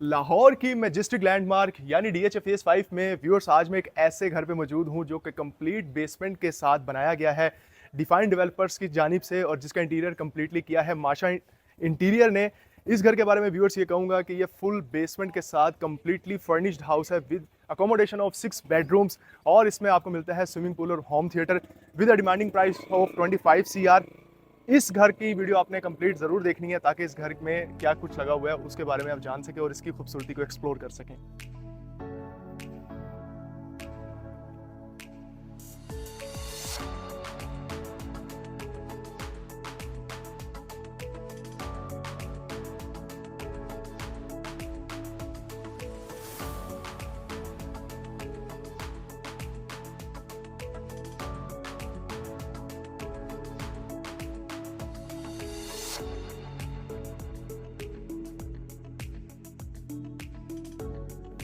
लाहौर की majestic landmark यानी DHA phase 5 में व्यूअर्स आज मैं एक ऐसे घर पे मौजूद हूं जो कि कंप्लीट बेसमेंट के साथ बनाया गया है डिफाइन डेवलपर्स की जानिब से और जिसका इंटीरियर कंप्लीटली किया है माशा इंटीरियर ने। इस घर के बारे में व्यूअर्स ये कहूंगा कि ये फुल बेसमेंट के साथ कंप्लीटली फर्निश्ड हाउस है विद अकोमोडेशन ऑफ 6 बेडरूम्स और इसमें आपको मिलता है स्विमिंग पूल और home theatre with a demanding price of 25 CR। इस घर की वीडियो आपने कंप्लीट ज़रूर देखनी है ताकि इस घर में क्या कुछ लगा हुआ है उसके बारे में आप जान सकें और इसकी खूबसूरती को एक्सप्लोर कर सकें।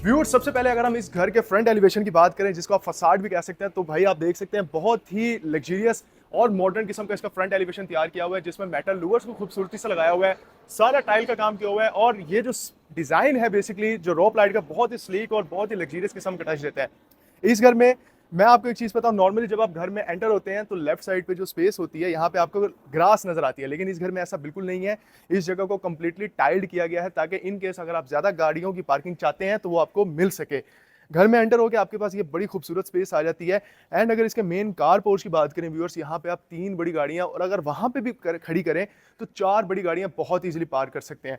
व्यूअर्स, सबसे पहले अगर हम इस घर के फ्रंट एलिवेशन की बात करें जिसको आप फसाड भी कह सकते हैं, तो भाई आप देख सकते हैं बहुत ही लग्जरियस और मॉडर्न किस्म का इसका फ्रंट एलिवेशन तैयार किया हुआ है जिसमें मेटल लूवर्स को खूबसूरती से लगाया हुआ है, सारा टाइल का काम किया हुआ है और ये जो डिजाइन है बेसिकली जो रॉप लाइट का बहुत ही स्लीक और बहुत ही लग्जरियस किस्म का टच देता है इस घर में। मैं आपको एक चीज़ बताऊं, नॉर्मली जब आप घर में एंटर होते हैं तो लेफ्ट साइड पे जो स्पेस होती है यहाँ पे आपको ग्रास नजर आती है, लेकिन इस घर में ऐसा बिल्कुल नहीं है। इस जगह को कम्प्लीटली टाइल्ड किया गया है ताकि इन केस अगर आप ज़्यादा गाड़ियों की पार्किंग चाहते हैं तो वो आपको मिल सके। घर में एंटर होकर आपके पास ये बड़ी खूबसूरत स्पेस आ जाती है। एंड अगर इसके मेन कार पोर्च की बात करें व्यूअर्स, यहाँ पे आप 3 बड़ी गाड़ियाँ और अगर वहाँ पे भी खड़ी करें तो 4 बड़ी गाड़ियाँ बहुत ईजिली पार्क कर सकते हैं।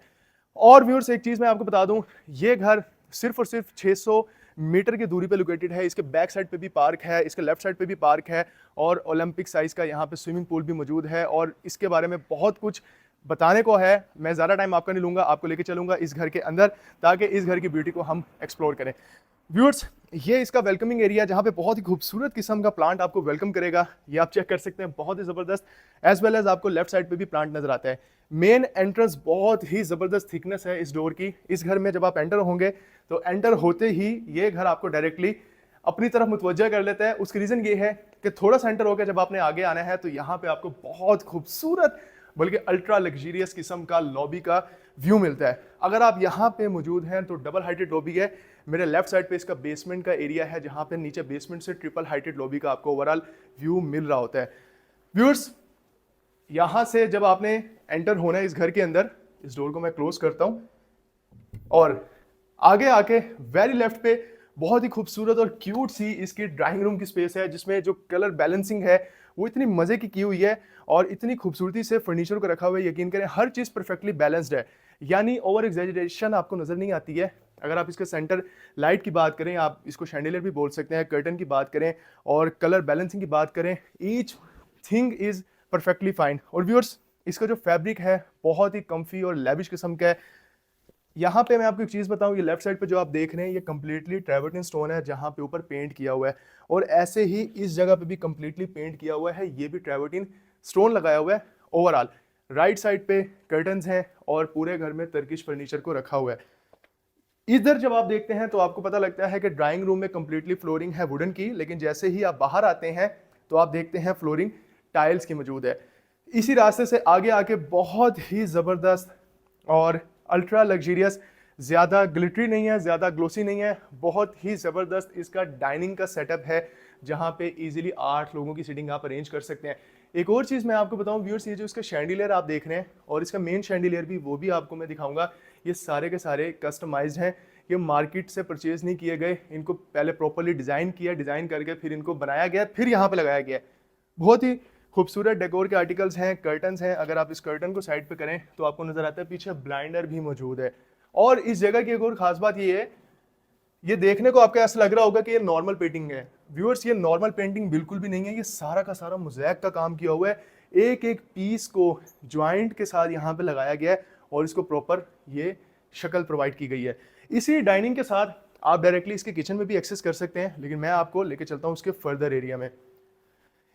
और व्यूअर्स एक चीज़ मैं आपको बता दूं, ये घर सिर्फ और सिर्फ 600 मीटर की दूरी पे लोकेटेड है। इसके बैक साइड पे भी पार्क है, इसके लेफ्ट साइड पे भी पार्क है और ओलंपिक साइज का यहाँ पे स्विमिंग पूल भी मौजूद है और इसके बारे में बहुत कुछ बताने को है। मैं ज़्यादा टाइम आपका नहीं लूँगा, आपको लेके चलूँगा इस घर के अंदर ताकि इस घर की ब्यूटी को हम एक्सप्लोर करें। व्यूअर्स, ये इसका वेलकमिंग एरिया जहाँ पे बहुत ही खूबसूरत किस्म का प्लांट आपको वेलकम करेगा, ये आप चेक कर सकते हैं, बहुत ही ज़बरदस्त। एज वेल एज आपको लेफ्ट साइड पे भी प्लांट नजर आता है। मेन एंट्रेंस बहुत ही ज़बरदस्त थिकनेस है इस डोर की। इस घर में जब आप एंटर होंगे तो एंटर होते ही ये घर आपको डायरेक्टली अपनी तरफ मुतवज्जा कर लेता है। उसकी रीज़न ये है कि थोड़ा सा एंटर होकर जब आपने आगे आना है तो यहाँ पे आपको बहुत खूबसूरत बल्कि अल्ट्रा लग्जरियस किस्म का लॉबी का व्यू मिलता है। अगर आप यहाँ पे मौजूद हैं तो डबल हाइटेड लॉबी है। मेरे लेफ्ट साइड पे इसका बेसमेंट का एरिया है जहाँ पे नीचे बेसमेंट से ट्रिपल हाइटेड लॉबी का आपको ओवरऑल व्यू मिल रहा होता है। व्यूअर्स, यहाँ से जब आपने एंटर होना है इस घर के अंदर, इस डोर को मैं क्लोज करता हूँ और आगे आके वेरी लेफ्ट पे बहुत ही खूबसूरत और क्यूट सी इसकी ड्राइंग रूम की स्पेस है जिसमें जो कलर बैलेंसिंग है वो इतनी मजे की हुई है और इतनी खूबसूरती से फर्नीचर को रखा हुआ है। यकीन करें हर चीज परफेक्टली बैलेंस्ड है, यानी ओवर एग्जैजरेशन आपको नजर नहीं आती है। अगर आप इसके सेंटर लाइट की बात करें, आप इसको शैंडिलियर भी बोल सकते हैं, कर्टन की बात करें और कलर बैलेंसिंग की बात करें, each thing is perfectly fine. और व्यूअर्स, इसका जो फैब्रिक है बहुत ही कम्फी और लेविश किस्म का है। यहाँ पे मैं आपको एक चीज़ बताऊँ, ये लेफ्ट साइड पे जो आप देख रहे हैं ये कम्प्लीटली ट्रेवर्टिन स्टोन है जहाँ पे ऊपर पेंट किया हुआ है और ऐसे ही इस जगह पे भी कम्प्लीटली पेंट किया हुआ है, ये भी ट्रेवर्टिन स्टोन लगाया हुआ है। ओवरऑल राइट साइड पे कर्टन्स हैं और पूरे घर में टर्किश फर्नीचर को रखा हुआ है। इधर जब आप देखते हैं तो आपको पता लगता है कि ड्राइंग रूम में कम्प्लीटली फ्लोरिंग है वुडन की, लेकिन जैसे ही आप बाहर आते हैं तो आप देखते हैं फ्लोरिंग टाइल्स की मौजूद है। इसी रास्ते से आगे आके बहुत ही ज़बरदस्त और अल्ट्रा लग्जरियस, ज़्यादा ग्लिटरी नहीं है, ज़्यादा ग्लोसी नहीं है, बहुत ही ज़बरदस्त इसका डाइनिंग का सेटअप है जहाँ पे इजीली 8 लोगों की सीटिंग आप अरेंज कर सकते हैं। एक और चीज़ मैं आपको बताऊं व्यूअर्स, ये जो इसका शैंडिलियर आप देख रहे हैं और इसका मेन शैंडिलियर भी वो भी आपको मैं दिखाऊंगा, ये सारे के सारे कस्टमाइज्ड हैं। ये मार्केट से परचेज नहीं किए गए, इनको पहले प्रॉपरली डिज़ाइन किया, डिज़ाइन करके फिर इनको बनाया गया, फिर यहाँ पे लगाया गया। बहुत ही खूबसूरत डेकोर के आर्टिकल्स हैं, कर्टन्स हैं। अगर आप इस कर्टन को साइड पे करें तो आपको नजर आता है पीछे ब्लाइंडर भी मौजूद है। और इस जगह की एक और खास बात ये है, ये देखने को आपको ऐसा लग रहा होगा कि ये नॉर्मल पेंटिंग है। व्यूअर्स, ये नॉर्मल पेंटिंग बिल्कुल भी नहीं है, ये सारा का सारा मोज़ेक का काम किया हुआ है। एक एक पीस को ज्वाइंट के साथ यहाँ पे लगाया गया है और इसको प्रॉपर ये शक्ल प्रोवाइड की गई है। इसी डाइनिंग के साथ आप डायरेक्टली इसके किचन में भी एक्सेस कर सकते हैं, लेकिन मैं आपको लेके चलता हूँ उसके फर्दर एरिया में।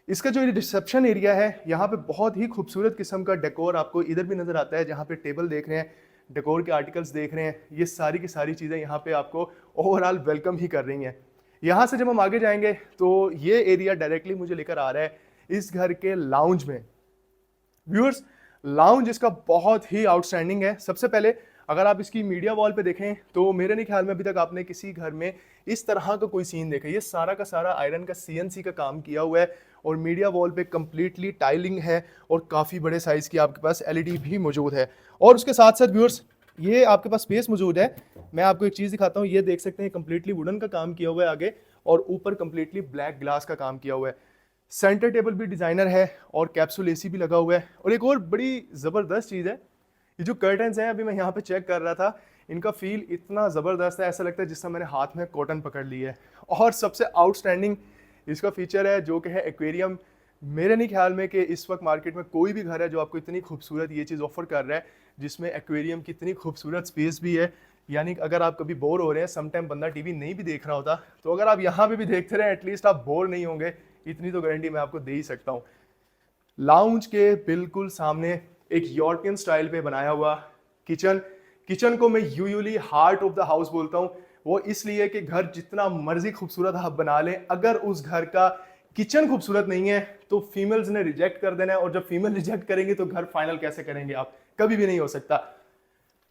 इसका जो रिसेप्शन एरिया है यहाँ पे बहुत ही खूबसूरत किस्म का डेकोर आपको इधर भी नजर आता है, जहाँ पे टेबल देख रहे हैं, डेकोर के आर्टिकल्स देख रहे हैं, ये सारी की सारी चीज़ें यहाँ पे आपको ओवरऑल वेलकम ही कर रही हैं। यहाँ से जब हम आगे जाएंगे तो ये एरिया डायरेक्टली मुझे लेकर आ रहा है इस घर के लाउंज में। व्यूअर्स, लाउंज इसका बहुत ही आउटस्टैंडिंग है। सबसे पहले अगर आप इसकी मीडिया वॉल पे देखें तो मेरे नहीं ख्याल में अभी तक आपने किसी घर में इस तरह का कोई सीन देखा। ये सारा का सारा आयरन का CNC का काम किया हुआ है और मीडिया वॉल पे कंप्लीटली टाइलिंग है और काफ़ी बड़े साइज़ की आपके पास LED भी मौजूद है। और उसके साथ साथ व्यूअर्स ये आपके पास स्पेस मौजूद है। मैं आपको एक चीज़ दिखाता हूँ, ये देख सकते हैं कंप्लीटली वुडन का काम किया हुआ है आगे और ऊपर कंप्लीटली ब्लैक ग्लास का काम किया हुआ है। सेंटर टेबल भी डिज़ाइनर है और कैप्सूल AC भी लगा हुआ है। और एक और बड़ी ज़बरदस्त चीज़ है, ये जो कर्टन्स हैं अभी मैं यहाँ पे चेक कर रहा था, इनका फील इतना ज़बरदस्त है, ऐसा लगता है जिस तरह मैंने हाथ में कॉटन पकड़ ली है। और सबसे आउटस्टैंडिंग इसका फीचर है जो कि है एक्वेरियम। मेरे नहीं ख्याल में कि इस वक्त मार्केट में कोई भी घर है जो आपको इतनी खूबसूरत ये चीज़ ऑफर कर रहा है जिसमें एक्वेरियम की इतनी खूबसूरत स्पेस भी है। यानी कि अगर आप कभी बोर हो रहे हैं, सम टाइम बंदा टीवी नहीं भी देख रहा होता, तो अगर आप यहाँ पे भी देखते रहे एटलीस्ट आप बोर नहीं होंगे, इतनी तो गारंटी मैं आपको दे ही सकता हूँ। लाउंज के बिल्कुल सामने एक यूरोपियन स्टाइल पे बनाया हुआ किचन को मैं usually heart of the house बोलता हूँ। वो इसलिए कि घर जितना मर्जी खूबसूरत आप बना लें, अगर उस घर का किचन खूबसूरत नहीं है तो फीमेल्स ने रिजेक्ट कर देना है, और जब फीमेल रिजेक्ट करेंगे तो घर फाइनल कैसे करेंगे आप, कभी भी नहीं हो सकता।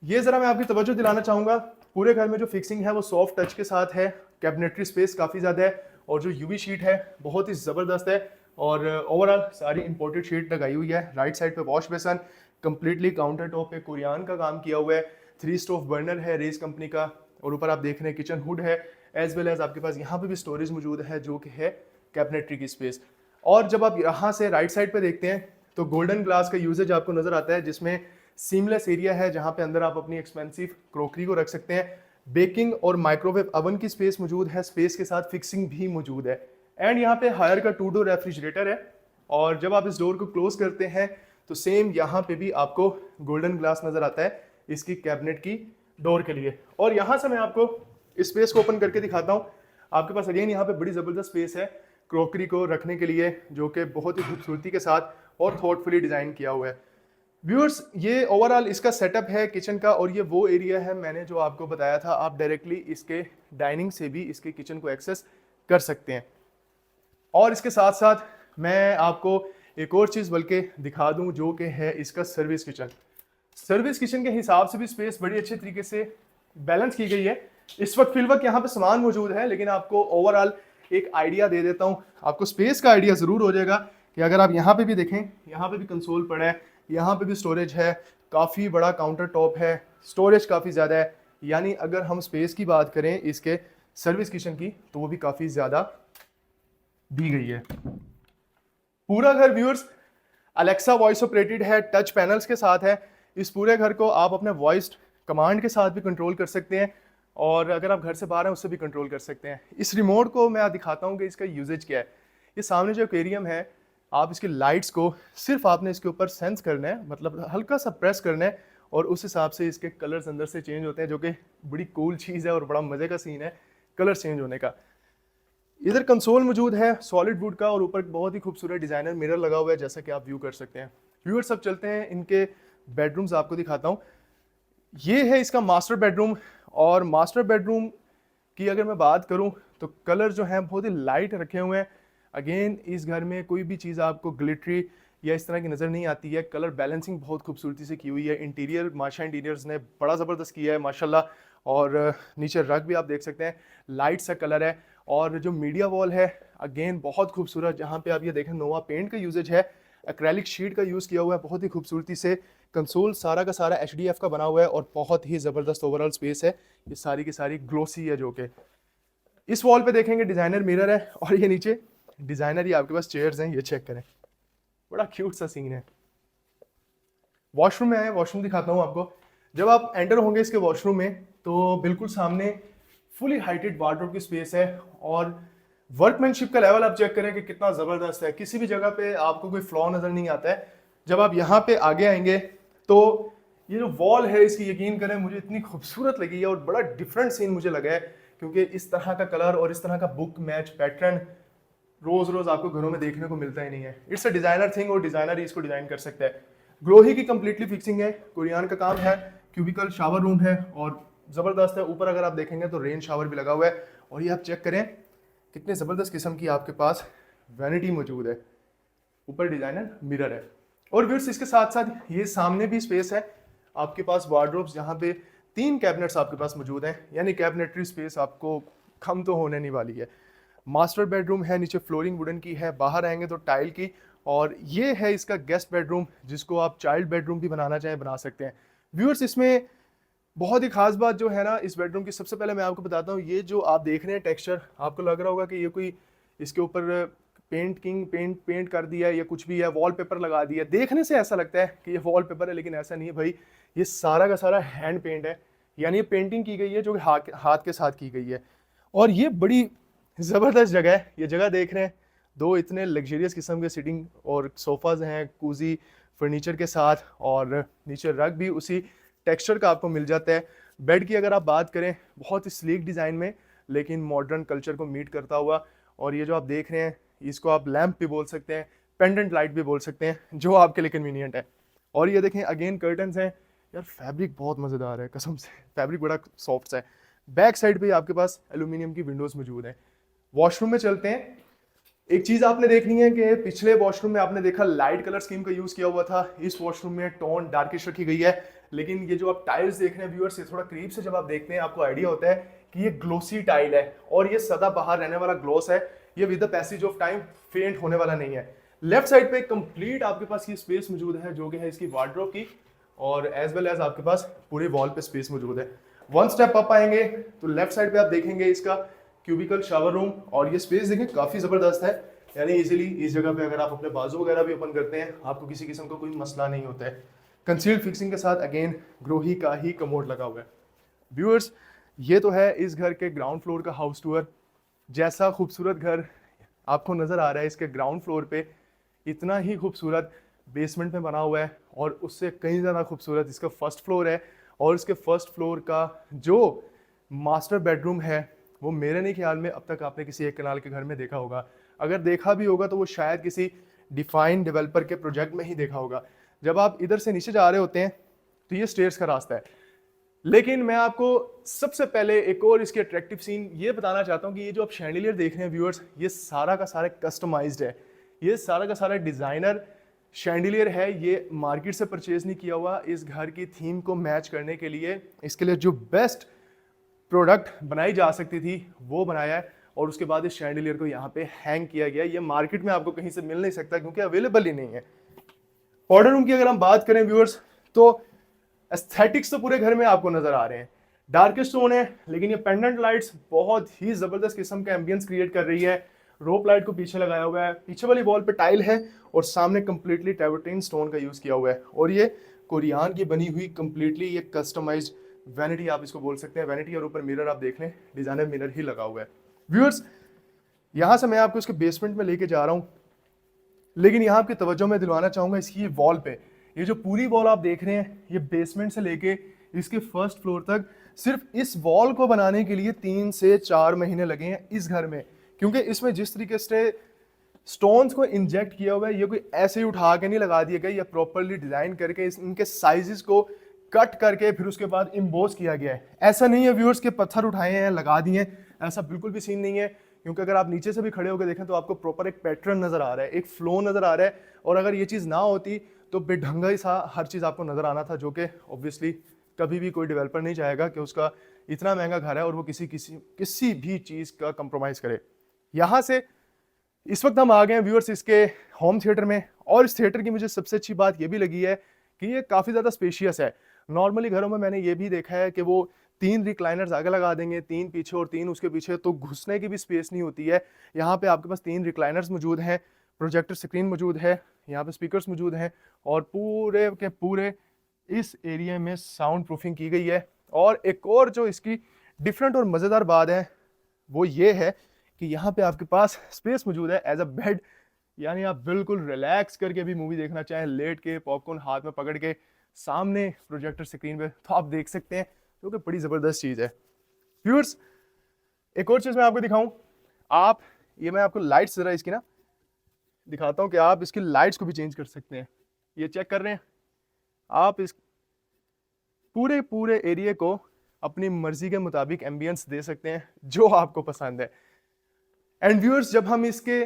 ये जरा मैं आपकी तवज्जो दिलाना चाहूंगा, पूरे घर में जो फिक्सिंग है वो सॉफ्ट टच के साथ है, कैबिनेटरी स्पेस काफ़ी ज़्यादा है और जो यूवी शीट है बहुत ही ज़बरदस्त है और ओवरऑल सारी इंपोर्टेड शीट लगाई हुई है। राइट साइड पे wash basin, completely counter top पे कोरियान का काम किया हुआ है, 3 स्टोव बर्नर है रेस कंपनी का, और ऊपर आप देख रहे हैं किचन हुड है, एज वेल एज आपके पास यहाँ पे भी स्टोरेज मौजूद है जो कि है कैबिनेटरी की स्पेस। और जब आप यहाँ से राइट साइड पे देखते हैं तो गोल्डन ग्लास का यूजेज आपको नजर आता है, जिसमें सीमलेस एरिया है जहाँ पे अंदर आप अपनी एक्सपेंसिव क्रोकरी को रख सकते हैं। बेकिंग और माइक्रोवेव अवन की स्पेस मौजूद है, स्पेस के साथ फिक्सिंग भी मौजूद है। एंड यहाँ पे हायर का 2 डोर रेफ्रिजरेटर है, और जब आप इस डोर को क्लोज करते हैं तो सेम यहाँ पे भी आपको गोल्डन ग्लास नजर आता है इसकी कैबिनेट की डोर के लिए। और यहाँ से मैं आपको इस स्पेस को ओपन करके दिखाता हूँ। आपके पास अगेन यहाँ पे बड़ी ज़बरदस्त स्पेस है क्रोकरी को रखने के लिए, जो कि बहुत ही खूबसूरती के साथ और थॉटफुली डिज़ाइन किया हुआ है। व्यूअर्स ये ओवरऑल इसका सेटअप है किचन का, और ये वो एरिया है मैंने जो आपको बताया था, आप डायरेक्टली इसके डाइनिंग से भी इसके किचन को एक्सेस कर सकते हैं। और इसके साथ साथ मैं आपको एक और चीज़ बल्कि दिखा दूं जो कि है इसका सर्विस किचन। सर्विस किचन के हिसाब से भी स्पेस बड़ी अच्छे तरीके से बैलेंस की गई है। इस वक्त फिलवक्त यहाँ पे सामान मौजूद है, लेकिन आपको ओवरऑल एक आइडिया दे देता हूँ, आपको स्पेस का आइडिया ज़रूर हो जाएगा कि अगर आप यहाँ पे भी देखें, यहाँ पे भी कंसोल पड़ा है, यहाँ पे भी स्टोरेज है, काफ़ी बड़ा काउंटर टॉप है, स्टोरेज काफ़ी ज़्यादा है। यानी अगर हम स्पेस की बात करें इसके सर्विस किचन की तो वो भी काफ़ी ज़्यादा दी गई है। पूरा घर व्यूअर्स अलेक्सा वॉइस ऑपरेटेड है, टच पैनल्स के साथ है। इस पूरे घर को आप अपने वॉइस कमांड के साथ भी कंट्रोल कर सकते हैं, और अगर आप घर से बाहर हैं उससे भी कंट्रोल कर सकते हैं। इस रिमोट को मैं दिखाता हूँ कि इसका यूजेज क्या है। ये सामने जो एक्वेरियम है, आप इसकी लाइट्स को सिर्फ आपने इसके ऊपर सेंस करना है, मतलब हल्का सा प्रेस करना है, और उस हिसाब से इसके कलर्स अंदर से चेंज होते हैं, जो कि बड़ी कूल चीज़ है और बड़ा मज़े का सीन है कलर चेंज होने का। इधर कंसोल मौजूद है सॉलिड वुड का, और ऊपर बहुत ही खूबसूरत डिज़ाइनर मिरर लगा हुआ है जैसा कि आप व्यू कर सकते हैं। व्यूअर्स सब चलते हैं इनके बेडरूम्स आपको दिखाता हूँ। ये है इसका मास्टर बेडरूम, और मास्टर बेडरूम की अगर मैं बात करूं तो कलर जो हैं बहुत ही लाइट रखे हुए हैं। अगेन इस घर में कोई भी चीज़ आपको ग्लिटरी या इस तरह की नज़र नहीं आती है। कलर बैलेंसिंग बहुत खूबसूरती से की हुई है। इंटीरियर माशा इंटीरियर्स ने बड़ा ज़बरदस्त किया है माशाल्लाह, और नीचे रग भी आप देख सकते हैं लाइट सा कलर है। और जो मीडिया वॉल है अगेन बहुत खूबसूरत, जहाँ पे आप ये देखें नोवा पेंट का यूजेज है, एक्रेलिक शीट का यूज़ किया हुआ है बहुत ही खूबसूरती से। कंसोल सारा का सारा HDF का बना हुआ है और बहुत ही ज़बरदस्त ओवरऑल स्पेस है। ये सारी की सारी ग्लोसी है, जो कि इस वॉल पे देखेंगे डिज़ाइनर मिरर है, और ये नीचे डिज़ाइनर ही आपके पास चेयर्स हैं, ये चेक करें, बड़ा क्यूट सा सीन है। वॉशरूम में आए, वॉशरूम दिखाता हूँ आपको। जब आप एंटर होंगे इसके वॉशरूम में तो बिल्कुल सामने फुली हाइटेड वार्डरोब की स्पेस है, और वर्कमैनशिप का लेवल आप चेक करें कि कितना ज़बरदस्त है। किसी भी जगह पे आपको कोई फ्लॉ नज़र नहीं आता है। जब आप यहाँ पे आगे आएंगे तो ये जो वॉल है इसकी यकीन करें मुझे इतनी खूबसूरत लगी है, और बड़ा डिफरेंट सीन मुझे लगा है, क्योंकि इस तरह का कलर और इस तरह का बुक मैच पैटर्न रोज रोज आपको घरों में देखने को मिलता ही नहीं है। इट्स अ डिजाइनर थिंग, और डिजाइनर ही इसको डिजाइन कर सकता है। ग्लोही की कंप्लीटली फिक्सिंग है, कोरियान का काम है, क्यूबिकल शावर रूम है और जबरदस्त है। ऊपर अगर आप देखेंगे तो रेन शावर भी लगा हुआ है, और ये आप चेक करें कितने जबरदस्त किस्म की आपके पास वैनिटी मौजूद है। ऊपर डिजाइनर मिरर है, और व्यूअर्स इसके साथ साथ ये सामने भी स्पेस है। आपके पास वार्डरोब्स, यहाँ पे 3 कैबिनेट्स आपके पास मौजूद हैं, यानी कैबिनेटरी स्पेस आपको कम तो होने नहीं वाली है। मास्टर बेडरूम है, नीचे फ्लोरिंग वुडन की है, बाहर आएंगे तो टाइल की। और ये है इसका गेस्ट बेडरूम, जिसको आप चाइल्ड बेडरूम भी बनाना चाहें बना सकते हैं। व्यूअर्स, इसमें बहुत ही खास बात जो है ना इस बेडरूम की, सबसे पहले मैं आपको बताता हूँ, ये जो आप देख रहे हैं टेक्सचर, आपको लग रहा होगा कि ये कोई इसके ऊपर पेंट कर दिया है या कुछ भी है, वॉलपेपर लगा दिया। देखने से ऐसा लगता है कि ये वॉलपेपर है, लेकिन ऐसा नहीं है भाई। ये सारा का सारा हैंड पेंट है, यानी ये पेंटिंग की गई है जो कि हाथ के साथ की गई है। और ये बड़ी ज़बरदस्त जगह है। ये जगह देख रहे हैं, 2 इतने लग्जरियस किस्म के सिटिंग और सोफ़ाज हैं कूजी फर्नीचर के साथ, और नीचे रग भी उसी टेक्सचर का आपको मिल जाता है। बेड की अगर आप बात करें, बहुत ही स्लीक डिज़ाइन में लेकिन मॉडर्न कल्चर को मीट करता हुआ। और ये जो आप देख रहे हैं, इसको आप लैंप भी बोल सकते हैं, पेंडेंट लाइट भी बोल सकते हैं, जो आपके लिए कन्वीनियंट है। और ये देखें अगेन कर्टन्स हैं, यार फैब्रिक बहुत मज़ेदार है कसम से, फैब्रिक बड़ा सॉफ्ट है। बैक साइड पे आपके पास एल्यूमिनियम की विंडोज़ मौजूद हैं। वॉशरूम में चलते हैं। एक चीज आपने देखनी है कि पिछले वॉशरूम में आपने देखा लाइट कलर स्कीम का यूज किया हुआ था, इस वॉशरूम में टोन डार्किश रखी गई है। लेकिन ये जो आप टाइल्स देख रहे हैं व्यूअर्स, ये थोड़ा करीब से जब आप देखते हैं आपको आइडिया होता है कि ये ग्लोसी टाइल है और ये सदा बाहर रहने वाला ग्लोस है। ये with the passage of time फेंट होने वाला नहीं है। लेफ्ट साइड पे कंप्लीट आपके पास ये स्पेस मौजूद है जो कि है इसकी वार्डरोब की, और एज वेल एज आपके पास पूरे वॉल पे स्पेस मौजूद है। 1 स्टेप अप आएंगे तो लेफ्ट साइड पे आप देखेंगे इसका क्यूबिकल शावर रूम, और ये स्पेस देखें काफी जबरदस्त है, यानी इजीली इस जगह पे अगर आप अपने बाजू वगैरह भी ओपन करते हैं आपको किसी किस्म का कोई मसला नहीं होता है। कंसील्ड फिक्सिंग के साथ अगेन ग्रोही का ही कमोड लगा हुआ है। व्यूअर्स, ये तो है इस घर के ग्राउंड फ्लोर का हाउस टूर। जैसा खूबसूरत घर आपको नजर आ रहा है, इसके ग्राउंड फ्लोर पे इतना ही खूबसूरत बेसमेंट में बना हुआ है, और उससे कहीं ज़्यादा खूबसूरत इसका फर्स्ट फ्लोर है। और इसके फर्स्ट फ्लोर का जो मास्टर बेडरूम है वो मेरे नहीं ख्याल में अब तक आपने किसी एक कनाल के घर में देखा होगा। अगर देखा भी होगा तो वो शायद किसी डिफाइंड डेवलपर के प्रोजेक्ट में ही देखा होगा। जब आप इधर से नीचे जा रहे होते हैं तो ये स्टेयर्स का रास्ता है, लेकिन मैं आपको सबसे पहले एक और इसके अट्रैक्टिव सीन ये बताना चाहता हूँ कि ये जो आप शैंडिलियर देख रहे हैं व्यूअर्स, ये सारा का सारा कस्टमाइज्ड है। ये सारा का सारा डिज़ाइनर शैंडिलियर है, ये मार्केट से परचेज नहीं किया हुआ। इस घर की थीम को मैच करने के लिए इसके लिए जो बेस्ट प्रोडक्ट बनाई जा सकती थी वो बनाया है, और उसके बाद इस शैंडिलियर को यहाँ पे हैंग किया गया। ये मार्केट में आपको कहीं से मिल नहीं सकता क्योंकि अवेलेबल ही नहीं है। ऑर्डर रूम की अगर हम बात करें व्यूअर्स, तो एस्थेटिक्स तो पूरे घर में आपको नजर आ रहे हैं। डार्केस्ट टोन है, लेकिन ये पेंडेंट लाइट्स बहुत ही जबरदस्त किस्म का एम्बियंस क्रिएट कर रही है। रोप लाइट को पीछे लगाया हुआ है, पीछे वाली वॉल पे टाइल है, और सामने कंप्लीटली ट्रेवर्टीन स्टोन का यूज किया हुआ है। और ये कोरियान की बनी हुई कंप्लीटली ये कस्टमाइज्ड वैनिटी आप इसको बोल सकते हैं। वैनिटी और ऊपर मिरर आप देख लें, डिजाइनर मिरर ही लगा हुआ है। व्यूअर्स, यहाँ से मैं आपको इसके बेसमेंट में लेके जा रहा हूँ, लेकिन यहाँ आपकी तवज्जो मैं दिलवाना चाहूँगा इसकी वॉल पे। ये जो पूरी वॉल आप देख रहे हैं, ये बेसमेंट से लेके इसके फर्स्ट फ्लोर तक सिर्फ इस वॉल को बनाने के लिए 3 से 4 महीने लगे हैं इस घर में, क्योंकि इसमें जिस तरीके से स्टोन्स को इंजेक्ट किया हुआ है, ये कोई ऐसे ही उठा के नहीं लगा दिया गया, ये प्रॉपरली डिजाइन करके इनके साइजेस को कट करके फिर उसके बाद इम्बोस किया गया है। ऐसा नहीं है व्यूअर्स के पत्थर उठाए हैं लगा दिए, ऐसा बिल्कुल भी सीन नहीं है। क्योंकि अगर आप नीचे से भी खड़े होकर देखें तो आपको प्रॉपर एक पैटर्न नजर आ रहा है, एक फ्लो नजर आ रहा है। और अगर ये चीज़ ना होती तो बेढंगा ही सा हर चीज़ आपको नजर आना था, जो कि ऑब्वियसली कभी भी कोई डेवलपर नहीं चाहेगा कि उसका इतना महंगा घर है और वो किसी भी चीज़ का कंप्रोमाइज़ करे। यहाँ से इस वक्त हम आ गए हैं व्यूअर्स इसके होम थिएटर में, और इस थिएटर की मुझे सबसे अच्छी बात ये भी लगी है कि ये काफ़ी ज़्यादा स्पेशियस है। नॉर्मली घरों में मैंने ये भी देखा है कि वो 3 रिक्लाइनर्स आगे लगा देंगे, 3 पीछे और 3 उसके पीछे, तो घुसने की भी स्पेस नहीं होती है। यहाँ पे आपके पास 3 रिक्लाइनर्स मौजूद हैं, प्रोजेक्टर स्क्रीन मौजूद है, यहाँ पे स्पीकर्स मौजूद हैं, और पूरे के पूरे इस एरिया में साउंड प्रूफिंग की गई है। और एक और जो इसकी डिफरेंट और मज़ेदार बात है वो ये है कि यहाँ पे आपके पास स्पेस मौजूद है एज अ बेड, यानी आप बिल्कुल रिलैक्स करके भी मूवी देखना चाहें, लेट के पॉपकॉर्न हाथ में पकड़ के सामने प्रोजेक्टर स्क्रीन पे, तो आप देख सकते हैं, जो कि बड़ी ज़बरदस्त चीज़ है। व्यूअर्स, एक और चीज़ मैं आपको दिखाऊं, मैं आपको लाइट्स ज़रा इसकी ना दिखाता हूं कि आप इसकी लाइट्स को भी चेंज कर सकते हैं। ये चेक कर रहे हैं आप, इस पूरे एरिया को अपनी मर्जी के मुताबिक एम्बियंस दे सकते हैं जो आपको पसंद है। एंड व्यूअर्स, जब हम इसके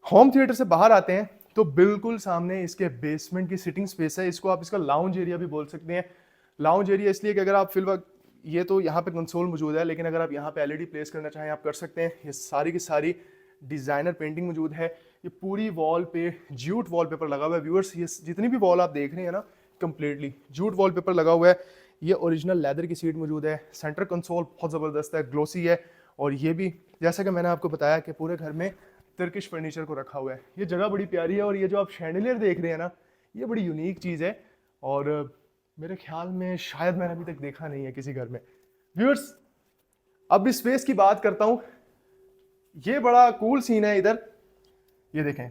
होम थिएटर से बाहर आते हैं तो बिल्कुल सामने इसके बेसमेंट की सिटिंग स्पेस है, इसको आप इसका लाउंज एरिया भी बोल सकते हैं। लाउंज एरिया इसलिए कि अगर आप फिल वक्त, ये तो यहाँ पे कंसोल मौजूद है, लेकिन अगर आप यहाँ पे एलईडी प्लेस करना चाहें आप कर सकते हैं। ये सारी की सारी डिज़ाइनर पेंटिंग मौजूद है। ये पूरी वॉल पे जूट वॉलपेपर लगा हुआ है व्यूअर्स। ये जितनी भी वॉल आप देख रहे हैं ना, कंप्लीटली जूट वॉलपेपर लगा हुआ है। ये ओरिजिनल लेदर की सीट मौजूद है। सेंटर कंसोल बहुत ज़बरदस्त है, ग्लोसी है। और ये भी जैसा कि मैंने आपको बताया कि पूरे घर में तुर्किश फर्नीचर को रखा हुआ है। ये जगह बड़ी प्यारी है और ये जो आप शैंडलियर देख रहे हैं ना, ये बड़ी यूनिक चीज़ है और मेरे ख्याल में शायद मैंने अभी तक देखा नहीं है किसी घर में। व्यूअर्स, अब इस स्पेस की बात करता हूँ। ये बड़ा कूल सीन है इधर। ये देखें,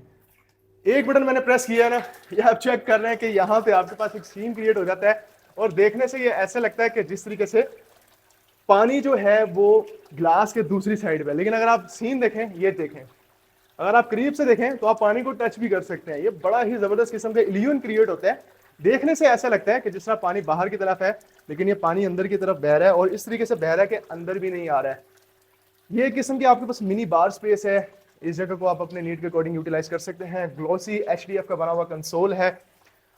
एक बटन मैंने प्रेस किया है ना, ये आप चेक कर रहे हैं कि यहाँ पे आपके पास एक सीन क्रिएट हो जाता है और देखने से ये ऐसा लगता है कि जिस तरीके से पानी जो है वो ग्लास के दूसरी साइड पे, लेकिन अगर आप सीन देखें, ये देखें, अगर आप करीब से देखें तो आप पानी को टच भी कर सकते हैं। ये बड़ा ही जबरदस्त किस्म का इल्यूजन क्रिएट होता है। देखने से ऐसा लगता है कि जिस तरह पानी बाहर की तरफ है, लेकिन ये पानी अंदर की तरफ बह रहा है और इस तरीके से बह रहा है कि अंदर भी नहीं आ रहा है। ये एक किस्म की आपके पास मिनी बार स्पेस है। इस जगह को आप अपने नीड के अकॉर्डिंग यूटिलाइज कर सकते हैं। ग्लोसी एचडीएफ का बना हुआ कंसोल है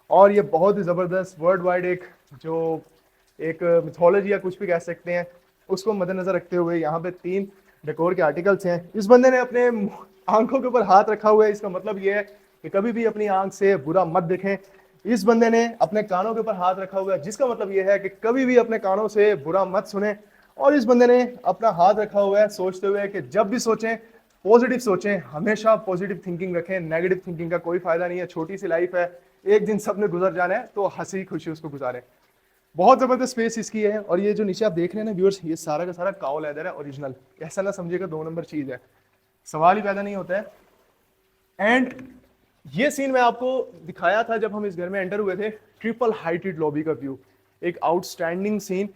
और ये बहुत ही ज़बरदस्त वर्ल्ड वाइड एक मिथोलॉजी या कुछ भी कह सकते हैं उसको मद्देनजर रखते हुए यहाँ पे 3 डेकोर के आर्टिकल्स हैं। इस बंदे ने अपने आंखों के ऊपर हाथ रखा हुआ है। इसका मतलब ये है कि कभी भी अपनी आंख से बुरा मत देखें। इस बंदे ने अपने कानों के ऊपर हाथ रखा हुआ है, जिसका मतलब ये है कि कभी भी अपने कानों से बुरा मत सुने। और इस बंदे ने अपना हाथ रखा हुआ है सोचते हुए कि जब भी सोचें पॉजिटिव सोचें, हमेशा पॉजिटिव थिंकिंग रखें। नेगेटिव थिंकिंग का कोई फायदा नहीं है। छोटी सी लाइफ है, एक दिन सबने गुजर जाना है, तो हंसी खुशी उसको गुजारें। बहुत जबरदस्त स्पेस इसकी है। और ये जो नीचे आप देख रहे हैं ना व्यूअर्स, ये सारा का सारा काओ लेदर है ओरिजिनल। ऐसा ना समझिएगा 2 नंबर चीज है, सवाल ही पैदा नहीं होता है। एंड ये सीन मैं आपको दिखाया था जब हम इस घर में एंटर हुए थे, ट्रिपल हाइटेड लॉबी का व्यू, एक आउटस्टैंडिंग सीन।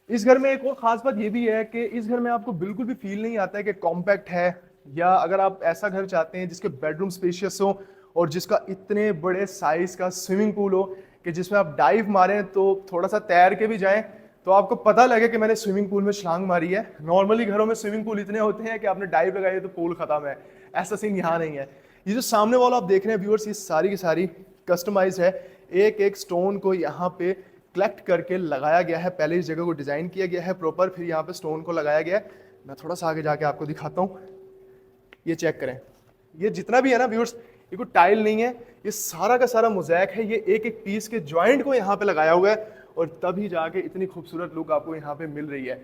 इस घर में एक और खास बात ये भी है कि इस घर में आपको बिल्कुल भी फील नहीं आता है कि कॉम्पैक्ट है, या अगर आप ऐसा घर चाहते हैं जिसके बेडरूम स्पेशियस हो और जिसका इतने बड़े साइज का स्विमिंग पूल हो कि जिसमें आप डाइव मारें तो थोड़ा सा तैर के भी जाएं तो आपको पता लगे कि मैंने स्विमिंग पूल में छलांग मारी है। नॉर्मली घरों में स्विमिंग पूल इतने होते हैं कि आपने डाइव लगाई तो पूल खत्म है, ऐसा सीन यहाँ नहीं है। ये जो सामने वाला आप देख रहे हैं व्यूअर्स, ये सारी की सारी कस्टमाइज्ड है। एक एक स्टोन को यहाँ पे कलेक्ट करके लगाया गया है। पहले इस जगह को डिजाइन किया गया है प्रॉपर, फिर यहाँ पे स्टोन को लगाया गया है। मैं थोड़ा सा आगे जाके आपको दिखाता हूँ, ये चेक करें। ये जितना भी है ना व्यूअर्स, ये कोई टाइल नहीं है, ये सारा का सारा मोज़ैक है। ये एक एक पीस के जॉइंट को यहाँ पे लगाया हुआ है और तभी जाके इतनी खूबसूरत लुक आपको यहाँ पे मिल रही है।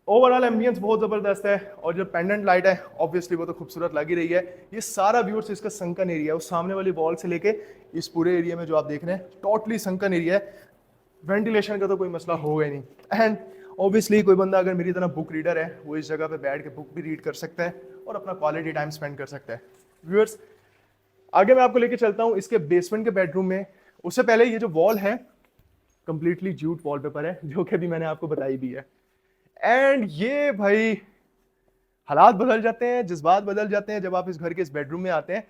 ओवरऑल एम्बियंस बहुत ज़बरदस्त है और जो पेंडेंट लाइट है ऑब्वियसली वो तो खूबसूरत लग ही रही है। ये सारा व्यूअर्स इसका संकन एरिया है, उस सामने वाली वॉल से लेके इस पूरे एरिया में जो आप देख रहे हैं टोटली संकन एरिया है। वेंटिलेशन का तो कोई मसला होगा ही नहीं। एंड ऑब्वियसली कोई बंदा अगर मेरी तरह बुक रीडर है वो इस जगह पे बैठ के बुक भी रीड कर सकता है और अपना क्वालिटी टाइम स्पेंड कर सकता है। व्यूअर्स, आगे मैं आपको लेके चलता हूँ इसके बेसमेंट के बेडरूम में। उससे पहले ये जो वॉल है कंप्लीटली जूट वॉलपेपर है, जो कि भी मैंने आपको बताई भी है। एंड ये भाई हालात बदल जाते हैं, जज्बात बदल जाते हैं जब आप इस घर के इस बेडरूम में आते हैं।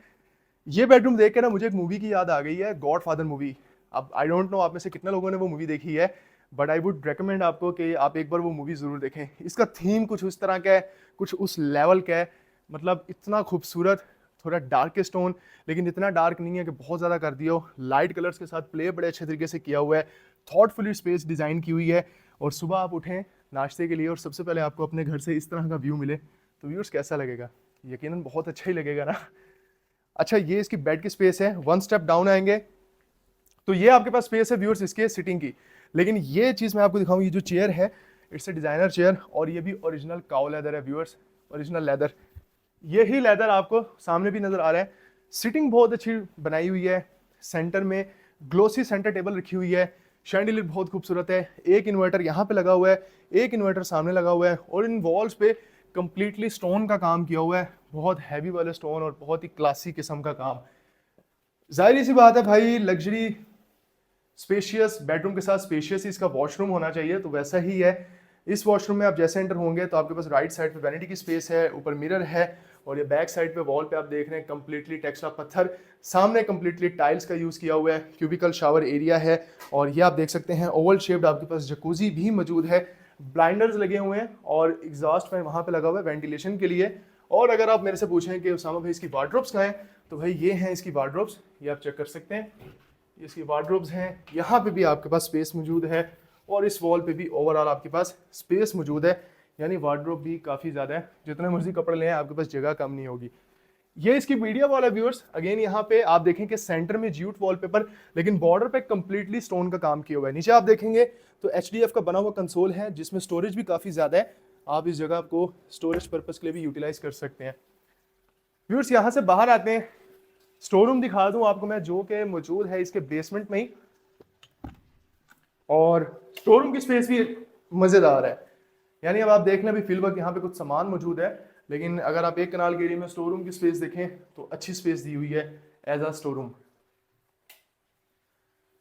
ये बेडरूम देख के ना मुझे एक मूवी की याद आ गई है, गॉडफादर मूवी। अब आई डोंट नो आप में से कितने लोगों ने वो मूवी देखी है, बट आई वुड रेकमेंड आपको कि आप एक बार वो मूवी ज़रूर देखें। इसका थीम कुछ उस तरह का है, कुछ उस लेवल का है। मतलब इतना खूबसूरत, थोड़ा डार्क स्टोन, लेकिन इतना डार्क नहीं है कि बहुत ज़्यादा कर दिया हो। लाइट कलर्स के साथ प्ले बड़े अच्छे तरीके से किया हुआ है। थॉटफुली स्पेस डिज़ाइन की हुई है। और सुबह आप उठें नाश्ते के लिए और सबसे पहले आपको अपने घर से इस तरह का व्यू मिले तो व्यूअर्स कैसा लगेगा? यकीनन बहुत अच्छा ही लगेगा ना। अच्छा, ये इसकी बेड की स्पेस है। 1 स्टेप डाउन आएंगे तो ये आपके पास स्पेस है व्यूअर्स इसके सिटिंग की। लेकिन ये चीज़ मैं आपको दिखाऊं, ये जो चेयर है इट्स ए डिज़ाइनर चेयर और ये भी ओरिजिनल काऊ लेदर है व्यूअर्स, ओरिजिनल लेदर। यही लेदर आपको सामने भी नज़र आ रहा है। सिटिंग बहुत अच्छी बनाई हुई है। सेंटर में ग्लोसी सेंटर टेबल रखी हुई है। शैंडिलियर बहुत खूबसूरत है। एक इन्वर्टर यहाँ पे लगा हुआ है, एक इन्वर्टर सामने लगा हुआ है और इन वॉल्स पे कंप्लीटली स्टोन का काम किया हुआ है। बहुत हैवी वाले स्टोन और बहुत ही क्लासी किस्म का काम। जाहिर सी बात है भाई, लग्जरी स्पेशियस बेडरूम के साथ स्पेशियस ही इसका वॉशरूम होना चाहिए, तो वैसा ही है। इस वॉशरूम में आप जैसे एंटर होंगे तो आपके पास राइट साइड पे वैनिटी की स्पेस है, ऊपर मिरर है और ये बैक साइड पे वॉल पे आप देख रहे हैं कंप्लीटली टेक्सचर पत्थर, सामने कंप्लीटली टाइल्स का यूज़ किया हुआ है। क्यूबिकल शावर एरिया है और ये आप देख सकते हैं ओवल शेप्ड आपके पास जकूजी भी मौजूद है। ब्लाइंडर्स लगे हुए हैं और एग्जॉस्ट फैन वहाँ पे लगा हुआ है वेंटिलेशन के लिए। और अगर आप मेरे से पूछें कि उसामा भाई इसकी वार्डरोब्स कहाँ हैं, तो भाई ये हैं इसकी वार्डरोब्स, ये आप चेक कर सकते हैं, ये इसकी वार्डरोब्स हैं। यहाँ पे भी आपके पास स्पेस मौजूद है और इस वॉल पे भी ओवरऑल आपके पास स्पेस मौजूद है, यानी वार्डरोब भी काफ़ी ज़्यादा है, जितने मर्जी कपड़े लें आपके पास जगह कम नहीं होगी। ये इसकी मीडिया वॉल है व्यूअर्स। अगेन यहाँ पे आप देखें कि सेंटर में ज्यूट वॉलपेपर, लेकिन बॉर्डर पे कंप्लीटली स्टोन का काम किया हुआ है। नीचे आप देखेंगे तो एचडीएफ का बना हुआ कंसोल है जिसमें स्टोरेज भी काफ़ी ज़्यादा है, आप इस जगह को स्टोरेज पर्पज़ के लिए भी यूटिलाइज कर सकते हैं। व्यूअर्स यहाँ से बाहर आते हैं, स्टोर रूम दिखा दूँ आपको मैं, जो कि मौजूद है इसके बेसमेंट में ही, और स्टोर रूम की स्पेस भी मज़ेदार है। यानी अब आप देख लें अभी फिल वक्त यहाँ पे कुछ सामान मौजूद है, लेकिन अगर आप एक कनाल के एरिया में स्टोर रूम की स्पेस देखें तो अच्छी स्पेस दी हुई है as a store room.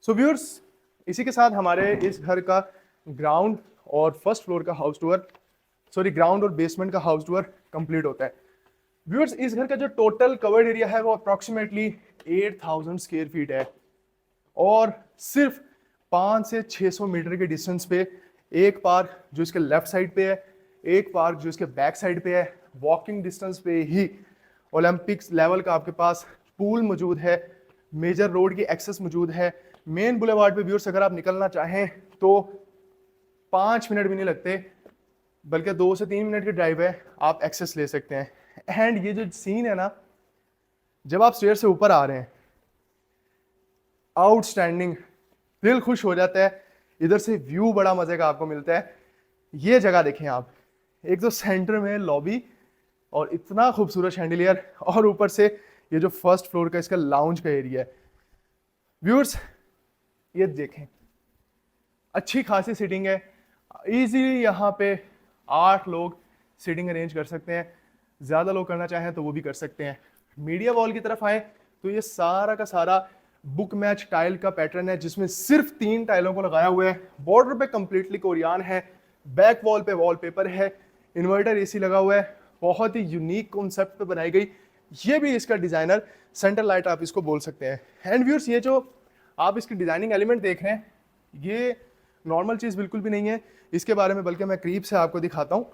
So viewers, इसी के साथ हमारे इस घर का ग्राउंड और फर्स्ट फ्लोर का हाउस टूर, सॉरी ग्राउंड और बेसमेंट का हाउस टूर कंप्लीट होता है। व्यूअर्स, इस घर का जो टोटल कवर्ड एरिया है वो अप्रॉक्सीमेटली 8000 स्क्वायर फीट है, और सिर्फ 500 से 600 मीटर के डिस्टेंस पे एक पार्क जो इसके लेफ्ट साइड पे है, एक पार्क जो इसके बैक साइड पे है, वॉकिंग डिस्टेंस पे ही ओलंपिक्स लेवल का आपके पास पूल मौजूद है, मेजर रोड की एक्सेस मौजूद है। मेन बुलेवार्ड पे व्यूअर्स अगर आप निकलना चाहें तो 5 मिनट भी नहीं लगते, बल्कि 2 से 3 मिनट की ड्राइव है, आप एक्सेस ले सकते हैं। एंड ये जो सीन है ना, जब आप स्टेयर से ऊपर आ रहे हैं, आउटस्टैंडिंग, दिल खुश हो जाता है। इधर से व्यू बड़ा मजे का आपको मिलता है। ये जगह देखें आप, एक तो सेंटर में लॉबी और इतना खूबसूरत शैंडिलियर, और ऊपर से ये जो फर्स्ट फ्लोर का इसका लाउंज का एरिया है। व्यूअर्स ये देखें, अच्छी खासी सीटिंग है, इजीली यहाँ पे 8 लोग सीटिंग अरेंज कर सकते हैं। ज़्यादा लोग करना चाहें तो वो भी कर सकते हैं। मीडिया वॉल की तरफ आए तो ये सारा का सारा बुक मैच टाइल का पैटर्न है, जिसमें सिर्फ 3 टाइलों को लगाया हुआ है। बॉर्डर पे कंप्लीटली कोरियान है, बैक वॉल पे वॉलपेपर है, इन्वर्टर एसी लगा हुआ है, बहुत ही यूनिक कॉन्सेप्ट पे बनाई गई। ये भी इसका डिजाइनर सेंटर लाइट आप इसको बोल सकते हैं। एंड व्यूअर्स, ये जो आप इसकी डिजाइनिंग एलिमेंट देख रहे हैं, ये नॉर्मल चीज़ बिल्कुल भी नहीं है। इसके बारे में बल्कि मैं करीब से आपको दिखाता हूँ।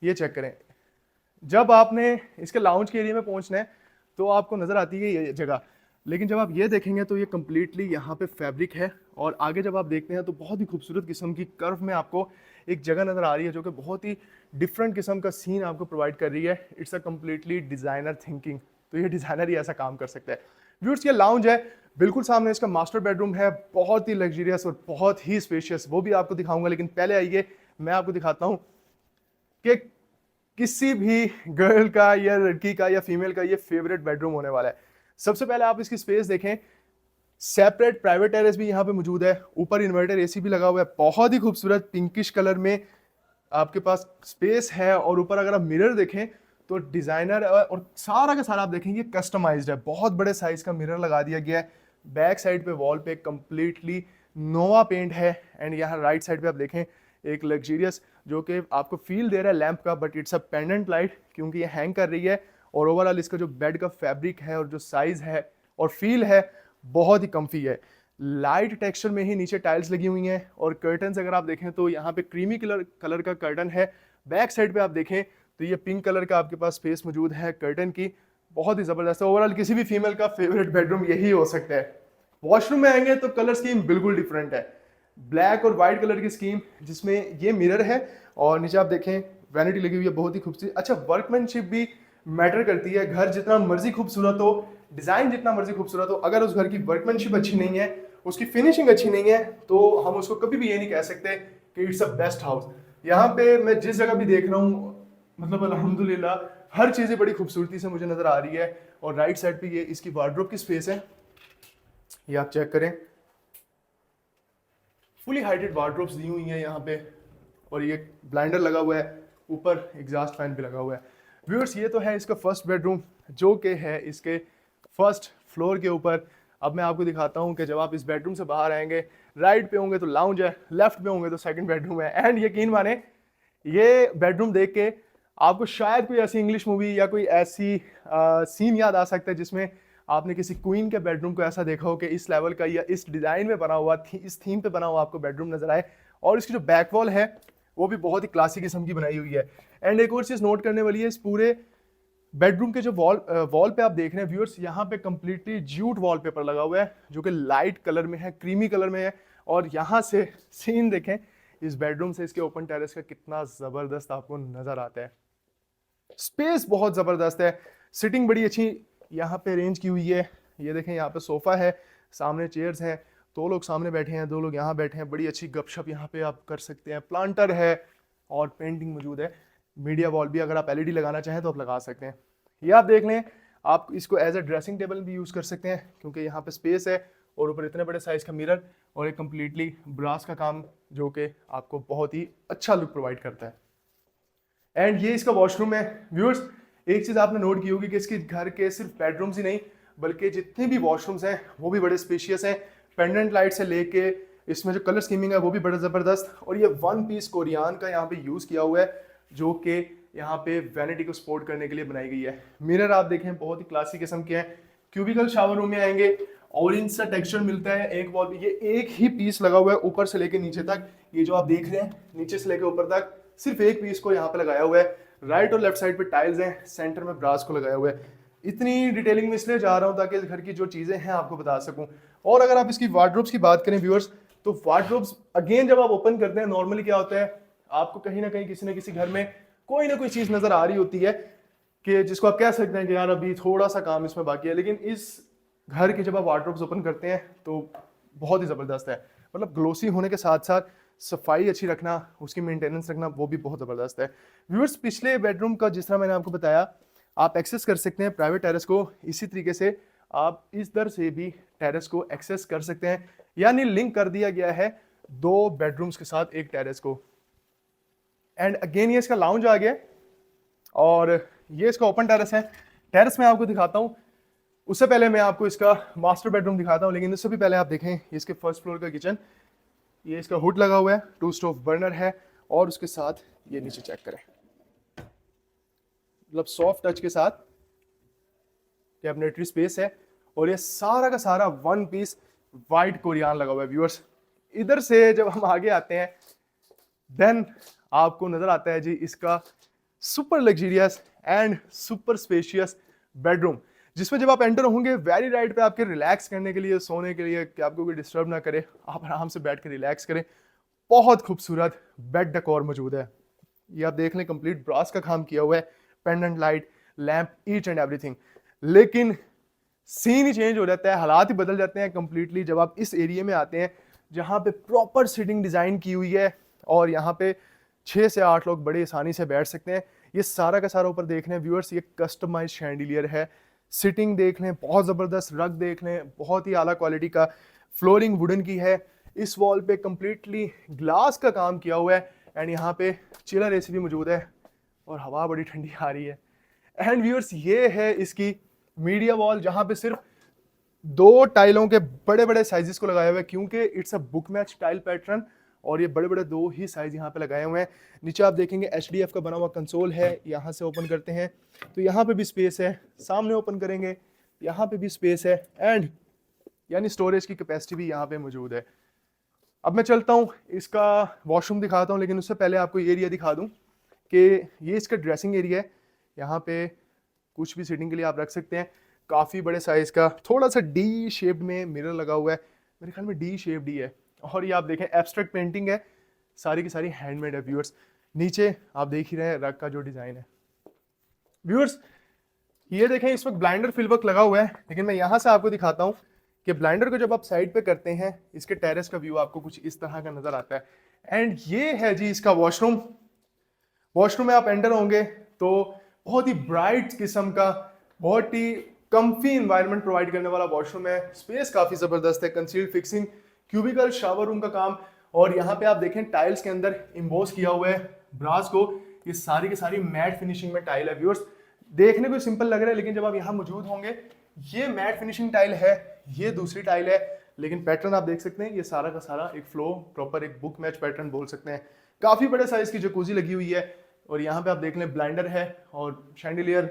ये चेक करें, जब आपने इसके लाउंज के एरिया में पहुंचना है तो आपको नज़र आती है ये जगह, लेकिन जब आप ये देखेंगे तो ये कम्प्लीटली यहाँ पे फैब्रिक है, और आगे जब आप देखते हैं तो बहुत ही खूबसूरत किस्म की कर्व में आपको एक जगह नज़र आ रही है जो कि बहुत ही डिफरेंट किस्म का सीन आपको प्रोवाइड कर रही है। It's a completely designer thinking, तो ये डिज़ाइनर ही ऐसा काम कर सकता है। व्यूअर्स, ये लाउंज है, बिल्कुल सामने इसका मास्टर बेडरूम है, बहुत ही लग्जरियस और बहुत ही स्पेशियस, वो भी आपको दिखाऊंगा। लेकिन पहले आइए मैं आपको दिखाता हूँ कि किसी भी गर्ल का या लड़की का या फीमेल का ये फेवरेट बेडरूम होने वाला है। सबसे पहले आप इसकी स्पेस देखें, सेपरेट प्राइवेट टेरेस भी यहाँ पे मौजूद है, ऊपर इन्वर्टर एसी भी लगा हुआ है, बहुत ही खूबसूरत पिंकिश कलर में आपके पास स्पेस है। और ऊपर अगर आप मिरर देखें तो डिजाइनर और सारा का सारा आप देखेंगे कस्टमाइज्ड है, बहुत बड़े साइज का मिरर लगा दिया गया है। बैक साइड पे वॉल पे कंप्लीटली नोवा पेंट है। एंड यहाँ राइट साइड पे आप देखें एक लग्जरियस जो कि आपको फील दे रहा है लैंप का, but it's a pendant light क्योंकि ये हैंग कर रही है। और ओवरऑल इसका जो बेड का फैब्रिक है और जो साइज है और फील है बहुत ही कम्फी है। लाइट टेक्सचर में ही नीचे टाइल्स लगी हुई हैं, और कर्टन्स अगर आप देखें तो यहाँ पे क्रीमी कलर का कर्टन है। बैक साइड पे आप देखें तो ये पिंक कलर का आपके पास स्पेस मौजूद है कर्टन की, बहुत ही ज़बरदस्त है। ओवरऑल किसी भी फीमेल का फेवरेट बेडरूम यही हो सकता है। वॉशरूम में आएंगे तो कलर स्कीम बिल्कुल डिफरेंट है, ब्लैक और वाइट कलर की स्कीम जिसमें ये मिरर है, और नीचे आप देखें वैनिटी लगी हुई है, बहुत ही खूबसूरत। अच्छा, वर्कमैनशिप भी मैटर करती है। घर जितना मर्जी खूबसूरत हो, डिज़ाइन जितना मर्जी खूबसूरत हो, अगर उस घर की वर्कमैनशिप अच्छी नहीं है, उसकी फिनिशिंग अच्छी नहीं है, तो हम उसको कभी भी ये नहीं कह सकते कि इट्स अ बेस्ट हाउस। यहाँ पे मैं जिस जगह भी देख रहा हूँ, मतलब अल्हम्दुलिल्लाह हर चीज़ें बड़ी खूबसूरती से मुझे नज़र आ रही है। और राइट साइड पे ये इसकी वार्डरोब की स्पेस है, ये आप चेक करें, फुली हाइटेड वार्डरोब्स दी हुई हैं यहाँ पे, और ये ब्लाइंडर लगा हुआ है, ऊपर एग्जॉस्ट फैन भी लगा हुआ है। व्यूअर्स, ये तो है इसका फर्स्ट बेडरूम जो कि है इसके फर्स्ट फ्लोर के ऊपर। अब मैं आपको दिखाता हूँ कि जब आप इस बेडरूम से बाहर आएंगे, राइट पे होंगे तो लाउंज है, लेफ्ट पे होंगे तो सेकंड बेडरूम है। एंड यकीन माने, ये बेडरूम देख के आपको शायद कोई ऐसी इंग्लिश मूवी या कोई ऐसी सीन याद आ सकता है जिसमें आपने किसी क्वीन के बेडरूम को ऐसा देखा हो कि इस लेवल का या इस डिज़ाइन में बना हुआ इस थीम पे बना हुआ आपको बेडरूम नजर आए। और इसकी जो बैक वॉल है वो भी बहुत ही क्लासी किस्म की बनाई हुई है। एंड एक और चीज़ नोट करने वाली है, इस पूरे बेडरूम के जो वॉल पे आप देख रहे हैं व्यूअर्स, यहाँ पे कंप्लीटली ज्यूट वॉलपेपर लगा हुआ है जो कि लाइट कलर में है, क्रीमी कलर में है। और यहाँ से सीन देखें इस बेडरूम से इसके ओपन टेरेस का कितना ज़बरदस्त आपको नज़र आता है। स्पेस बहुत ज़बरदस्त है, सिटिंग बड़ी अच्छी यहाँ पे अरेंज की हुई है। ये देखें यहाँ पे सोफ़ा है, सामने चेयर्स हैं, 2 लोग सामने बैठे हैं, 2 लोग यहाँ बैठे हैं, बड़ी अच्छी गपशप यहाँ पे आप कर सकते हैं। प्लांटर है और पेंटिंग मौजूद है। मीडिया वॉल भी अगर आप एलईडी लगाना चाहें तो आप लगा सकते हैं। ये आप देख लें, आप इसको एज अ ड्रेसिंग टेबल भी यूज़ कर सकते हैं क्योंकि यहाँ पे स्पेस है और ऊपर इतने बड़े साइज़ का मिरर और एक कम्प्लीटली ब्रास का काम जो कि आपको बहुत ही अच्छा लुक प्रोवाइड करता है। एंड ये इसका वॉशरूम है व्यूअर्स। एक चीज़ आपने नोट की होगी कि इसके घर के सिर्फ बेडरूम्स ही नहीं बल्कि जितने भी वॉशरूम्स हैं वो भी बड़े स्पेशियस हैं। पेंडेंट लाइट से लेके इसमें जो कलर स्कीमिंग है वो भी बड़ा ज़बरदस्त, और ये 1 पीस कोरियान का यहाँ पे यूज़ किया हुआ है जो कि यहाँ पे वैनिटी को सपोर्ट करने के लिए बनाई गई है। मिरर आप देखें बहुत ही क्लासी किस्म के हैं। क्यूबिकल शावर रूम में आएंगे, ऑरेंज सा टेक्सचर मिलता है एक वॉल पे। ये एक ही पीस लगा हुआ है ऊपर से लेके नीचे तक, ये जो आप देख रहे हैं नीचे से लेके ऊपर तक सिर्फ एक पीस को यहाँ पे लगाया हुआ है। राइट और लेफ्ट साइड पे टाइल्स हैं, सेंटर में ब्रास को लगाया हुआ है। इतनी डिटेलिंग में इसलिए जा रहा हूँ ताकि इस घर की जो चीज़ें हैं आपको बता सकूँ। और अगर आप इसकी वार्डरोब्स की बात करें व्यूअर्स, तो वार्डरोब्स अगेन जब आप ओपन करते हैं नॉर्मली क्या होता है, आपको कहीं ना कहीं किसी न किसी घर में कोई ना कोई चीज़ नज़र आ रही होती है कि जिसको आप कह सकते हैं कि यार अभी थोड़ा सा काम इसमें बाकी है। लेकिन इस घर की जब आप वार्डरोब्स ओपन करते हैं तो बहुत ही ज़बरदस्त है। मतलब ग्लोसी होने के साथ साथ सफाई अच्छी रखना, उसकी मेंटेनेंस रखना, वो भी बहुत ज़बरदस्त है। व्यूअर्स पिछले बेडरूम का जिस तरह मैंने आपको बताया आप एक्सेस कर सकते हैं प्राइवेट टेरेस को, इसी तरीके से आप इस दर से भी टेरेस को एक्सेस कर सकते हैं। यानी लिंक कर दिया गया है 2 बेडरूम्स के साथ एक टेरेस को। एंड अगेन ये इसका लाउंज आ गया और ये इसका ओपन टेरेस है। टेरेस में आपको दिखाता हूँ, उससे पहले मैं आपको इसका मास्टर बेडरूम दिखाता हूँ। लेकिन इससे भी पहले आप देखें इसके फर्स्ट फ्लोर का किचन, ये इसका हुड लगा हुआ है, 2 स्टोव बर्नर है और उसके साथ ये नीचे चेक करें, मतलब सॉफ्ट टच के साथ कैबिनेटरी स्पेस है। और ये सारा का सारा 1 पीस वाइट कोरियान लगा हुआ है व्यूअर्स। इधर से जब हम आगे आते हैं देन आपको नजर आता है जी इसका super luxurious and super spacious bedroom, जिसमें जब आप एंटर होंगे वेरी राइट पे आपके रिलैक्स करने के लिए, सोने के लिए कि आपको कोई डिस्टर्ब ना करे, आप आराम से बैठ के रिलैक्स करें। बहुत खूबसूरत बेड डेकोर मौजूद है। ये आप देख लें कंप्लीट ब्रास का काम किया हुआ है, pendant light, lamp, each and everything. लेकिन सीन ही चेंज हो जाता है, हालात ही बदल जाते हैं कंप्लीटली जब आप इस एरिया में आते हैं जहाँ पे प्रॉपर सीटिंग डिज़ाइन की हुई है और यहाँ पे 6 से 8 लोग बड़े आसानी से बैठ सकते हैं। ये सारा का सारा ऊपर देख लें व्यूअर्स, ये कस्टमाइज शैंडिलियर है। सिटिंग देख लें बहुत ज़बरदस्त, रग देख लें बहुत ही आला क्वालिटी का, फ्लोरिंग वुडन की है। इस वॉल पे कंप्लीटली ग्लास का काम किया हुआ है एंड यहाँ पे चिलर एसी भी मौजूद है और हवा बड़ी ठंडी आ रही है। एंड व्यूअर्स ये है इसकी मीडिया वॉल जहाँ पे सिर्फ 2 टाइलों के बड़े बड़े साइजेस को लगाया हुआ है क्योंकि it's a book match tile pattern, और ये बड़े बड़े 2 ही साइज यहाँ पे लगाए हुए हैं। नीचे आप देखेंगे HDF का बना हुआ कंसोल है, यहाँ से ओपन करते हैं तो यहाँ पे भी स्पेस है, सामने ओपन करेंगे यहाँ पे भी स्पेस है एंड यानी स्टोरेज की कैपेसिटी भी यहाँ पे मौजूद है। अब मैं चलता हूँ इसका वॉशरूम दिखाता हूँ, लेकिन उससे पहले आपको ये एरिया दिखा दूँ कि ये इसका ड्रेसिंग एरिया है। यहाँ पे कुछ भी सीटिंग के लिए आप रख सकते हैं। काफ़ी बड़े साइज़ का थोड़ा सा डी शेप्ड में मिरर लगा हुआ है, मेरे ख्याल में डी शेप्ड ही है। और ये आप देखें एब्स्ट्रैक्ट पेंटिंग है, सारी की सारी हैंडमेड है व्यूअर्स। नीचे आप देख ही रहे हैं रग का जो डिज़ाइन है व्यूअर्स। ये देखें इस वक्त ब्लाइंडर फिल वर्क लगा हुआ है, लेकिन मैं यहाँ से आपको दिखाता हूँ कि ब्लाइंडर को जब आप साइड पे करते हैं इसके टेरेस का व्यू आपको कुछ इस तरह का नजर आता है। एंड ये है जी इसका वॉशरूम। वॉशरूम में आप एंटर होंगे तो बहुत ही ब्राइट किस्म का, बहुत ही कम्फी इन्वायरमेंट प्रोवाइड करने वाला वॉशरूम है। स्पेस काफ़ी ज़बरदस्त है, concealed fixing, cubicle shower room का काम, और यहाँ पे आप देखें टाइल्स के अंदर इम्बोस किया हुआ है ब्रास को। ये सारी की सारी मैट फिनिशिंग में टाइल है व्यूअर्स। देखने को सिंपल लग रहा है लेकिन जब आप यहाँ मौजूद होंगे ये मैट फिनिशिंग टाइल है, ये दूसरी टाइल है, लेकिन पैटर्न आप देख सकते हैं ये सारा का सारा एक फ्लो प्रॉपर एक बुक मैच पैटर्न बोल सकते हैं। काफ़ी बड़े साइज़ की जकूजी लगी हुई है और यहाँ पे आप देख लें ब्लाइंडर है और शैंडिलियर,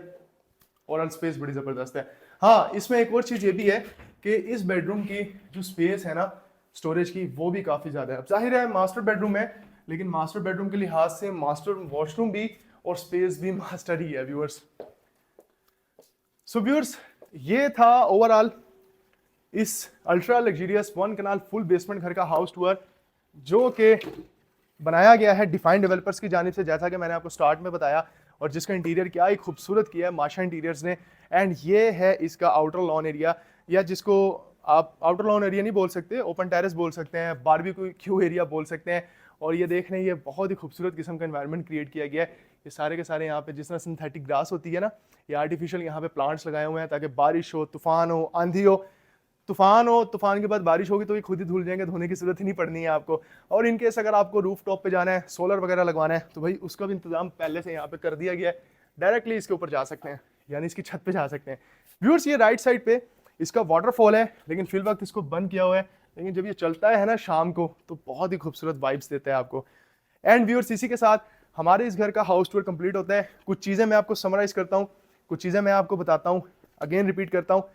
और स्पेस बड़ी ज़बरदस्त है। हाँ, इसमें एक और चीज़ ये भी है कि इस बेडरूम की जो स्पेस है ना स्टोरेज की, वो भी काफ़ी ज़्यादा है। अब जाहिर है मास्टर बेडरूम है लेकिन मास्टर बेडरूम के लिहाज से मास्टर वॉशरूम भी और स्पेस भी मास्टर ही है व्यूअर्स। सो व्यूअर्स, ये था ओवरऑल इस अल्ट्रा लग्जरियस 1 कनाल फुल बेसमेंट घर का हाउस टूर, जो कि बनाया गया है डिफाइन डेवलपर्स की जानिब से, जैसा कि मैंने आपको स्टार्ट में बताया, और जिसका इंटीरियर क्या ही खूबसूरत किया है माशा इंटीरियर्स ने। एंड ये है इसका आउटर लॉन एरिया, या जिसको आप आउटर लॉन एरिया नहीं बोल सकते, ओपन टेरेस बोल सकते हैं, बारबेक्यू एरिया बोल सकते हैं। और ये देख रहे हैं, ये बहुत ही खूबसूरत किस्म का एनवायरनमेंट क्रिएट किया गया है। ये सारे के सारे यहाँ पे जिस तरह सिंथेटिक ग्रास होती है ना, ये आर्टिफिशियल यहाँ पे प्लांट्स लगाए हुए हैं ताकि बारिश हो, तूफान हो, आंधी हो, तूफान के बाद बारिश होगी तो ये खुद ही धुल जाएंगे, धोने की जरूरत ही नहीं पड़नी है आपको। और इनकेस अगर आपको रूफ टॉप पे जाना है, सोलर वगैरह लगवाना है, तो भाई उसका भी इंतजाम पहले से यहाँ पे कर दिया गया है। डायरेक्टली इसके ऊपर जा सकते हैं, यानी इसकी छत पे जा सकते हैं। व्यूअर्स, ये राइट साइड पे इसका वाटरफॉल है, लेकिन फिल वक्त इसको बंद किया हुआ है, लेकिन जब ये चलता है ना शाम को तो बहुत ही खूबसूरत वाइब्स देता है आपको। एंड व्यूअर्स, इसी के साथ हमारे इस घर का हाउस टूर कंप्लीट होता है। कुछ चीज़ें मैं आपको समराइज करता हूँ, कुछ चीज़ें मैं आपको बताता हूँ, अगेन रिपीट करता हूँ।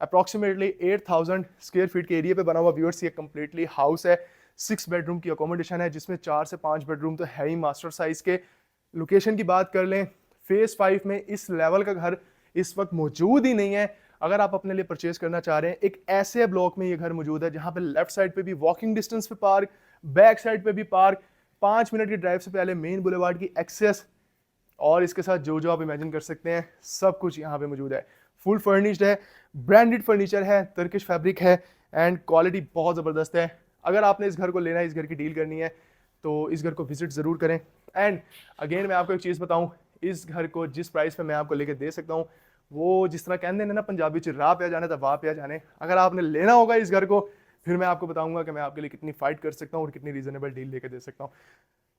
अप्रॉक्सीमेटली 8000 स्क्वायर फीट के एरिया पे बना हुआ व्यूअर्स ये कंप्लीटली हाउस है। 6 बेडरूम की अकोमोडेशन है, जिसमें 4 से 5 बेडरूम तो है ही मास्टर साइज के। लोकेशन की बात कर लें, फेज 5 में इस लेवल का घर इस वक्त मौजूद ही नहीं है। अगर आप अपने लिए परचेज करना चाह रहे हैं, एक ऐसे ब्लॉक में ये घर मौजूद है जहां पे लेफ्ट साइड पे भी वॉकिंग डिस्टेंस पे पार्क, बैक साइड पे भी पार्क, 5 मिनट की ड्राइव से पहले मेन बुलेवार्ड की एक्सेस, और इसके साथ जो जो आप इमेजिन कर सकते हैं सब कुछ यहाँ पे मौजूद है। फुल फर्निश्ड है, ब्रांडेड फर्नीचर है, टर्किश फैब्रिक है, एंड क्वालिटी बहुत ज़बरदस्त है। अगर आपने इस घर को लेना है, इस घर की डील करनी है, तो इस घर को विजिट ज़रूर करें। एंड अगेन मैं आपको एक चीज़ बताऊं, इस घर को जिस प्राइस पे मैं आपको लेके दे सकता हूँ, वो जिस तरह कहते हैं ना पंजाबी च राह पे जाने तो वाह पे जाने। अगर आपने लेना होगा इस घर को, फिर मैं आपको बताऊंगा कि मैं आपके लिए कितनी फाइट कर सकता हूँ और कितनी रीजनेबल डील लेके दे सकता हूँ।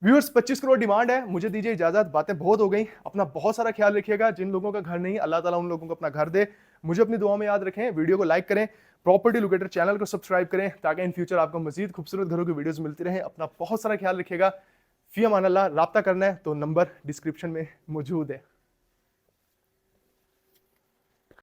व्यूअर्स, 25 करोड़ डिमांड है, मुझे दीजिए इजाजत, बातें बहुत हो गई। अपना बहुत सारा ख्याल रखिएगा। जिन लोगों का घर नहीं, अल्लाह ताला उन लोगों को अपना घर दे। मुझे अपनी दुआ में याद रखें। वीडियो को लाइक करें, प्रॉपर्टी लोकेटर चैनल को सब्सक्राइब करें, ताकि इन फ्यूचर आपको मजीद खूबसूरत घरों की वीडियोस मिलती रहें। अपना बहुत सारा ख्याल रखिएगा। फी अमान अल्लाह। राब्ता करना है तो नंबर डिस्क्रिप्शन में मौजूद है।